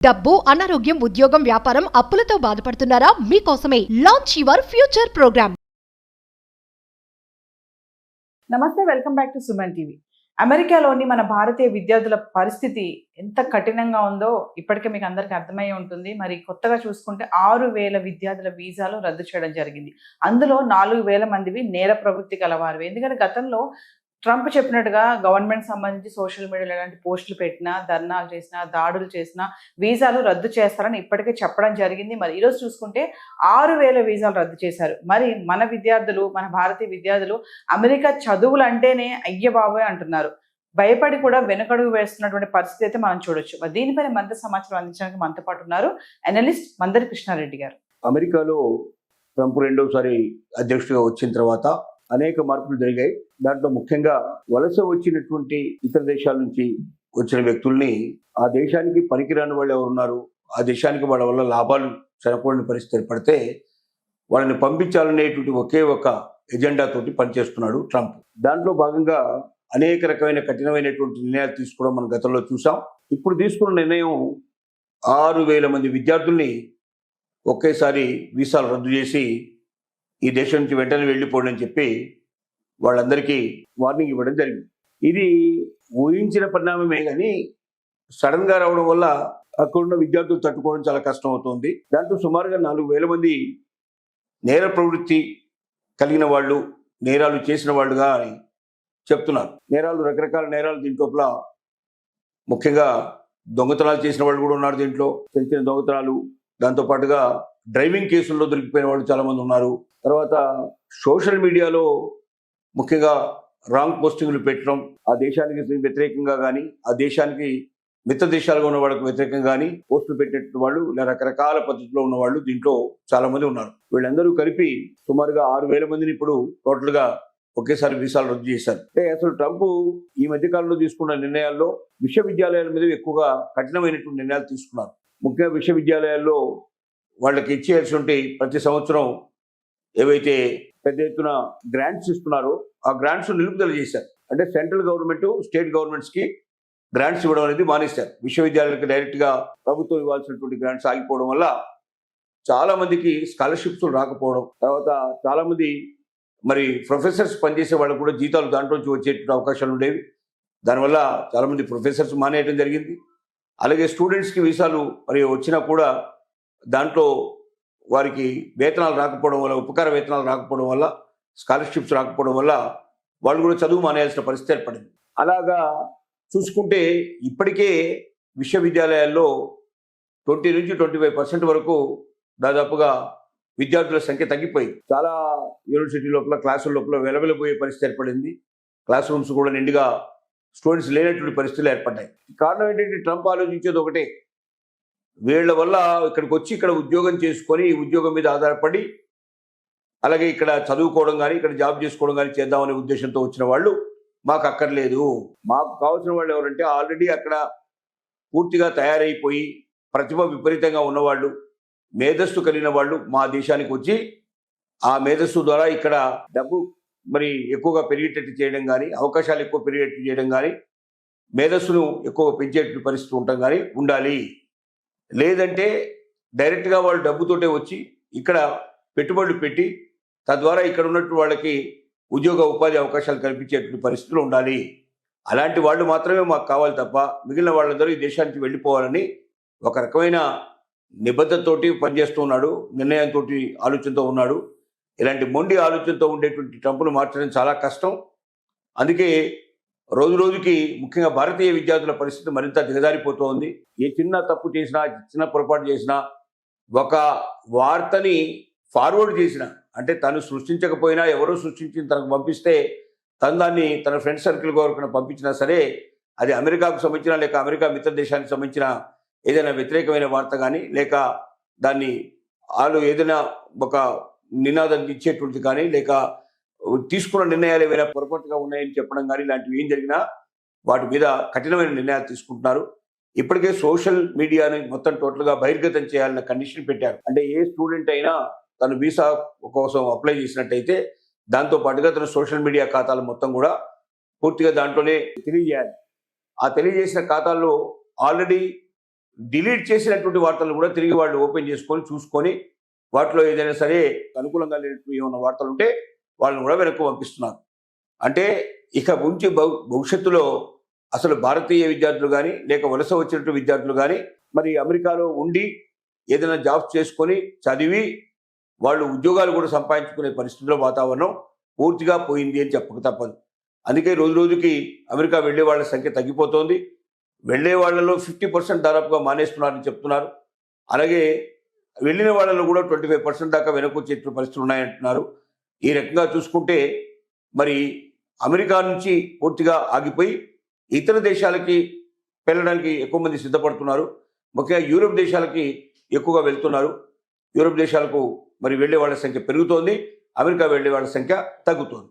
డబ్బు, అనారోగ్యం, ఉద్యోగం, వ్యాపారం, అప్పులతో బాధపడుతున్నారా? మీకోసమే లాంచ్ యువర్ ఫ్యూచర్ ప్రోగ్రామ్. నమస్తే, welcome back to Suman TV. అమెరికాలోని మన భారతీయ విద్యార్థుల పరిస్థితి ఎంత కఠినంగా ఉందో ఇప్పటికే మీకు అందరికీ అర్థమయ్యే ఉంటుంది. మరి కొత్తగా చూసుకుంటే 6,000 విద్యార్థుల వీసాలు రద్దు చేయడం జరిగింది. అందులో 4,000 మందివి నేర ప్రవృత్తి గలవారు. ఎందుకంటే గతంలో ట్రంప్ చెప్పినట్టుగా గవర్నమెంట్ సంబంధించి సోషల్ మీడియాలో ఎలాంటి పోస్టులు పెట్టినా, ధర్నాలు చేసినా, దాడులు చేసినా వీసాలు రద్దు చేస్తారని ఇప్పటికే చెప్పడం జరిగింది. మరి ఈరోజు చూసుకుంటే 6,000 వీసాలు రద్దు చేశారు. మరి మన విద్యార్థులు, మన భారతీయ విద్యార్థులు అమెరికా చదువులు అంటేనే అయ్య బాబోయ్ అంటున్నారు. భయపడి కూడా వెనుకడుగు వేస్తున్నటువంటి పరిస్థితి అయితే మనం చూడొచ్చు. మరి దీనిపైన మరింత సమాచారం అందించడానికి మనతో పాటు ఉన్నారు అనలిస్ట్ మందరి కృష్ణారెడ్డి గారు. అమెరికాలో ట్రంప్ రెండోసారి అధ్యక్షుడిగా వచ్చిన తర్వాత అనేక మార్పులు జరిగాయి. దాంట్లో ముఖ్యంగా వలస వచ్చినటువంటి ఇతర దేశాల నుంచి వచ్చిన వ్యక్తుల్ని ఆ దేశానికి పనికిరాని వాళ్ళు ఎవరున్నారు, ఆ దేశానికి వాళ్ళ వల్ల లాభాలు సరిపడని పరిస్థితి ఏర్పడితే వాళ్ళని పంపించాలనేటువంటి ఒకే ఒక ఎజెండా తోటి పనిచేస్తున్నాడు ట్రంప్. దాంట్లో భాగంగా అనేక రకమైన కఠినమైనటువంటి నిర్ణయాలు తీసుకోవడం మనం గతంలో చూసాం. ఇప్పుడు తీసుకున్న నిర్ణయం 6,000 మంది విద్యార్థుల్ని ఒకేసారి వీసాలు రద్దు చేసి ఈ దేశం నుంచి వెంటనే వెళ్ళిపోండి అని చెప్పి వాళ్ళందరికీ వార్నింగ్ ఇవ్వడం జరిగింది. ఇది ఊహించిన పరిణామమే కానీ సడన్గా రావడం వల్ల అక్కడున్న విద్యార్థులు తట్టుకోవడం చాలా కష్టం అవుతుంది. దాంట్లో సుమారుగా 4,000 మంది నేర ప్రవృత్తి కలిగిన వాళ్ళు, నేరాలు చేసిన వాళ్ళుగా అని చెప్తున్నారు. నేరాలు, రకరకాల నేరాలు దీంట్లోపల ముఖ్యంగా దొంగతనాలు చేసిన వాళ్ళు కూడా ఉన్నారు. దీంట్లో చిన్న చిన్న దొంగతనాలు, దాంతోపాటుగా డ్రైవింగ్ కేసుల్లో దొరికిపోయిన వాళ్ళు చాలామంది ఉన్నారు. తర్వాత సోషల్ మీడియాలో ముఖ్యంగా రాంగ్ పోస్టింగ్లు పెట్టడం, ఆ దేశానికి వ్యతిరేకంగా కానీ, ఆ దేశానికి మిత్ర దేశాలుగా ఉన్న వాళ్ళకి వ్యతిరేకంగా కానీ పోస్టులు పెట్టినట్టు వాళ్ళు, ఇలా రకరకాల పద్ధతిలో ఉన్న వాళ్ళు దీంట్లో చాలా మంది ఉన్నారు. వీళ్ళందరూ కలిపి సుమారుగా 6,000 మందిని ఇప్పుడు టోటల్గా ఒకేసారి వీసాలు రద్దు చేశారు. అంటే అసలు ట్రంప్ ఈ మధ్యకాలంలో తీసుకున్న నిర్ణయాల్లో విశ్వవిద్యాలయాల మీద ఎక్కువగా కఠినమైనటువంటి నిర్ణయాలు తీసుకున్నారు. ముఖ్యంగా విశ్వవిద్యాలయాల్లో వాళ్ళకి ఇచ్చేయాల్సి ప్రతి సంవత్సరం ఏవైతే పెద్ద ఎత్తున గ్రాంట్స్ ఇస్తున్నారో ఆ గ్రాంట్స్ నిలుపుదల చేశారు. అంటే సెంట్రల్ గవర్నమెంట్, స్టేట్ గవర్నమెంట్స్కి గ్రాంట్స్ ఇవ్వడం అనేది మానేశారు. విశ్వవిద్యాలయాలకు డైరెక్ట్గా ప్రభుత్వం ఇవ్వాల్సినటువంటి గ్రాంట్స్ ఆగిపోవడం వల్ల చాలా మందికి స్కాలర్షిప్స్ రాకపోవడం, తర్వాత చాలా మంది మరి ప్రొఫెసర్స్ పనిచేసే వాళ్ళకు కూడా జీతాలు దాంట్లోంచి వచ్చేటువంటి అవకాశాలు ఉండేవి. దానివల్ల చాలామంది ప్రొఫెసర్స్ మానేయడం జరిగింది. అలాగే స్టూడెంట్స్కి వీసాలు మరి వచ్చినా కూడా దాంట్లో వారికి వేతనాలు రాకపోవడం వల్ల, ఉపకార వేతనాలు రాకపోవడం వల్ల, స్కాలర్షిప్స్ రాకపోవడం వల్ల వాళ్ళు కూడా చదువు మానేయాల్సిన పరిస్థితి ఏర్పడింది. అలాగా చూసుకుంటే ఇప్పటికే విశ్వవిద్యాలయాల్లో 20 నుంచి 25% వరకు దాదాపుగా విద్యార్థుల సంఖ్య తగ్గిపోయింది. చాలా యూనివర్సిటీ లోపల, క్లాసుల లోపల వెలవెలబోయే పరిస్థితి ఏర్పడింది. క్లాస్ రూమ్స్ కూడా నిండుగా స్టూడెంట్స్ లేనటువంటి పరిస్థితులు ఏర్పడ్డాయి. కారణం ఏంటంటే ట్రంప్ ఆలోచించేది ఒకటే, వీళ్ళ వల్ల ఇక్కడికి వచ్చి ఇక్కడ ఉద్యోగం చేసుకొని ఈ ఉద్యోగం మీద ఆధారపడి అలాగే ఇక్కడ చదువుకోవడం కానీ, ఇక్కడ జాబ్ చేసుకోవడం కానీ చేద్దామనే ఉద్దేశంతో వచ్చిన వాళ్ళు మాకు అక్కర్లేదు. మాకు కావాల్సిన వాళ్ళు ఎవరంటే ఆల్రెడీ అక్కడ పూర్తిగా తయారైపోయి ప్రతిభ విపరీతంగా ఉన్నవాళ్ళు, మేధస్సు కలిగిన వాళ్ళు మా దేశానికి వచ్చి ఆ మేధస్సు ద్వారా ఇక్కడ డబ్బు మరి ఎక్కువగా పెరిగేటట్టు చేయడం కానీ, అవకాశాలు ఎక్కువ పెరిగేటట్టు చేయడం కానీ, మేధస్సును ఎక్కువ పెంచేటట్టు పరిస్థితి ఉండటం కానీ ఉండాలి. లేదంటే డైరెక్ట్గా వాళ్ళు డబ్బుతోటే వచ్చి ఇక్కడ పెట్టుబడులు పెట్టి తద్వారా ఇక్కడ ఉన్నట్టు వాళ్ళకి ఉద్యోగ ఉపాధి అవకాశాలు కల్పించేటువంటి పరిస్థితులు ఉండాలి. అలాంటి వాళ్ళు మాత్రమే మాకు కావాలి తప్ప మిగిలిన వాళ్ళందరూ ఈ దేశానికి వెళ్ళిపోవాలని ఒక రకమైన నిబద్ధతతోటి పనిచేస్తూ ఉన్నాడు, నిర్ణయంతో, ఆలోచనతో ఉన్నాడు. ఇలాంటి మొండి ఆలోచనతో ఉండేటువంటి ట్రంప్ను మార్చడం చాలా కష్టం. అందుకే రోజు రోజుకి ముఖ్యంగా భారతీయ విద్యార్థుల పరిస్థితి మరింత దిగజారిపోతోంది. ఏ చిన్న తప్పు చేసినా, చిన్న పొరపాటు చేసినా, ఒక వార్తని ఫార్వర్డ్ చేసినా, అంటే తను సృష్టించకపోయినా ఎవరో సృష్టించి తనకు పంపిస్తే తను దాన్ని తన ఫ్రెండ్ సర్కిల్ వరకు పంపించినా సరే, అది అమెరికాకు సంబంధించిన లేక అమెరికా మిత్ర దేశానికి సంబంధించిన ఏదైనా వ్యతిరేకమైన వార్త కానీ, లేక దాన్ని వాళ్ళు ఏదైనా ఒక నినాదం ఇచ్చేటువంటిది కానీ, లేక తీసుకున్న నిర్ణయాలు ఏవైనా పొరపాటుగా ఉన్నాయని చెప్పడం కానీ, ఇలాంటివి ఏం జరిగినా వాటి మీద కఠినమైన నిర్ణయాలు తీసుకుంటున్నారు. ఇప్పటికే సోషల్ మీడియాని మొత్తం టోటల్గా బహిర్గతం చేయాలన్న కండిషన్ పెట్టారు. అంటే ఏ స్టూడెంట్ అయినా తను వీసా కోసం అప్లై చేసినట్టయితే దాంతో పాటుగా తన సోషల్ మీడియా ఖాతాలు మొత్తం కూడా పూర్తిగా దాంట్లోనే తెలియజేయాలి. ఆ తెలియజేసిన ఖాతాల్లో ఆల్రెడీ డిలీట్ చేసినటువంటి వార్తలను కూడా తిరిగి వాళ్ళు ఓపెన్ చేసుకొని చూసుకొని వాటిలో ఏదైనా సరే అనుకూలంగా లేనటువంటి ఏమైనా వార్తలు ఉంటే వాళ్ళని కూడా వెనక్కి పంపిస్తున్నారు. అంటే ఇక ముంచి భవిష్యత్తులో అసలు భారతీయ విద్యార్థులు కానీ లేక వలస వచ్చినటువంటి విద్యార్థులు కానీ మరి అమెరికాలో ఉండి ఏదైనా జాబ్స్ చేసుకొని చదివి వాళ్ళు ఉద్యోగాలు కూడా సంపాదించుకునే పరిస్థితుల్లో వాతావరణం పూర్తిగా పోయింది అని చెప్పక తప్పదు. అందుకే రోజు రోజుకి అమెరికా వెళ్ళే వాళ్ళ సంఖ్య తగ్గిపోతోంది. వెళ్ళే వాళ్ళలో 50% దాదాపుగా మానేస్తున్నారని చెప్తున్నారు. అలాగే వెళ్ళిన వాళ్ళలో కూడా 25% దాకా వెనక్కి వచ్చే పరిస్థితులు ఉన్నాయంటున్నారు. ఈ రకంగా చూసుకుంటే మరి అమెరికా నుంచి పూర్తిగా ఆగిపోయి ఇతర దేశాలకి వెళ్ళడానికి ఎక్కువ మంది సిద్ధపడుతున్నారు. ముఖ్యంగా యూరోప్ దేశాలకి ఎక్కువగా వెళ్తున్నారు. యూరోప్ దేశాలకు మరి వెళ్ళే వాళ్ళ సంఖ్య పెరుగుతోంది, అమెరికా వెళ్ళే వాళ్ళ సంఖ్య తగ్గుతోంది.